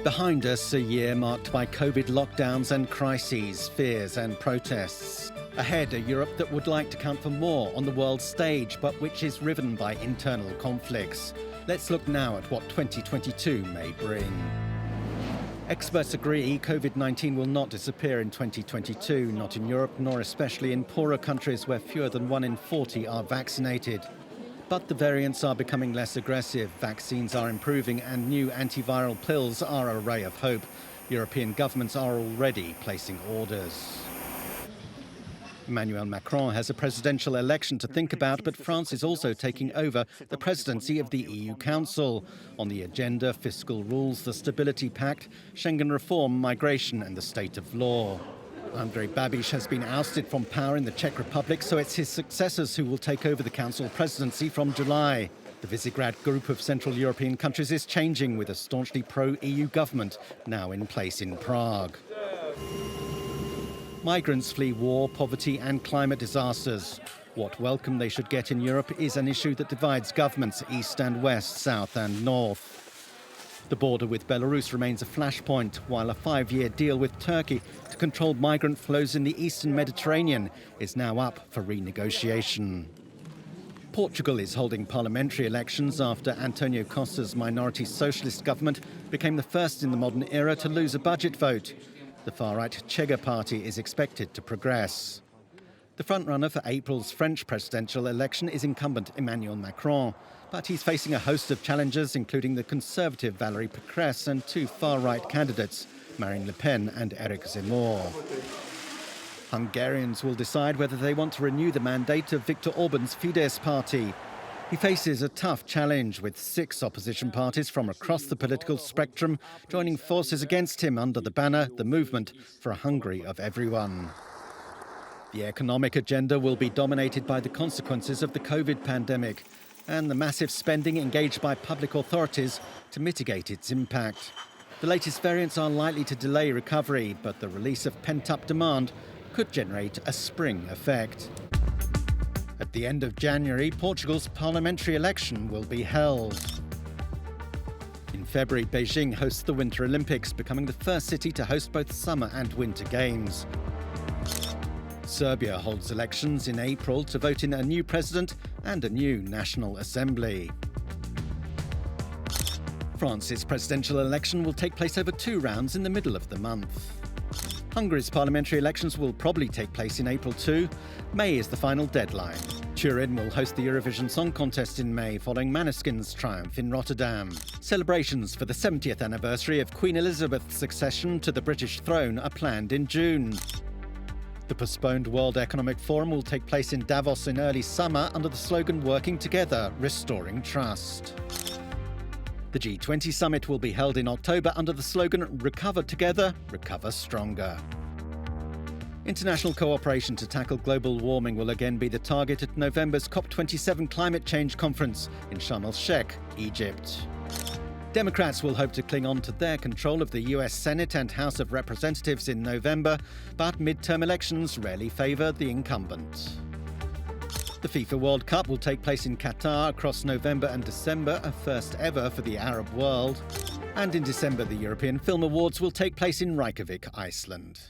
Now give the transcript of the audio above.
Behind us, a year marked by COVID lockdowns and crises, fears and protests. Ahead, a Europe that would like to count for more on the world stage, but which is riven by internal conflicts. Let's look now at what 2022 may bring. Experts agree COVID-19 will not disappear in 2022, not in Europe, nor especially in poorer countries where fewer than 1 in 40 are vaccinated. But the variants are becoming less aggressive, vaccines are improving, and new antiviral pills are a ray of hope. European governments are already placing orders. Emmanuel Macron has a presidential election to think about, but France is also taking over the presidency of the EU Council. On the agenda, fiscal rules, the Stability Pact, Schengen reform, migration and the state of law. Andrej Babiš has been ousted from power in the Czech Republic, so it's his successors who will take over the Council presidency from July. The Visegrad group of Central European countries is changing, with a staunchly pro-EU government now in place in Prague. Migrants flee war, poverty and climate disasters. What welcome they should get in Europe is an issue that divides governments east and west, south and north. The border with Belarus remains a flashpoint, while a 5-year deal with Turkey to control migrant flows in the eastern Mediterranean is now up for renegotiation. Portugal is holding parliamentary elections after Antonio Costa's minority socialist government became the first in the modern era to lose a budget vote. The far-right Chega party is expected to progress. The frontrunner for April's French presidential election is incumbent Emmanuel Macron, but he's facing a host of challenges, including the conservative Valérie Pécresse and 2 far-right candidates, Marine Le Pen and Eric Zemmour. Hungarians will decide whether they want to renew the mandate of Viktor Orban's Fidesz party. He faces a tough challenge, with 6 opposition parties from across the political spectrum joining forces against him under the banner The Movement for a Hungary of Everyone. The economic agenda will be dominated by the consequences of the COVID pandemic and the massive spending engaged by public authorities to mitigate its impact. The latest variants are likely to delay recovery, but the release of pent-up demand could generate a spring effect. At the end of January, Portugal's parliamentary election will be held. In February, Beijing hosts the Winter Olympics, becoming the first city to host both summer and winter games. Serbia holds elections in April to vote in a new president and a new National Assembly. France's presidential election will take place over 2 rounds in the middle of the month. Hungary's parliamentary elections will probably take place in April too. May is the final deadline. Turin will host the Eurovision Song Contest in May, following Maneskin's triumph in Rotterdam. Celebrations for the 70th anniversary of Queen Elizabeth's succession to the British throne are planned in June. The postponed World Economic Forum will take place in Davos in early summer under the slogan Working Together, Restoring Trust. The G20 summit will be held in October under the slogan Recover Together, Recover Stronger. International cooperation to tackle global warming will again be the target at November's COP27 climate change conference in Sharm el-Sheikh, Egypt. Democrats will hope to cling on to their control of the US Senate and House of Representatives in November, but midterm elections rarely favour the incumbent. The FIFA World Cup will take place in Qatar across November and December, a first ever for the Arab world. And in December, the European Film Awards will take place in Reykjavik, Iceland.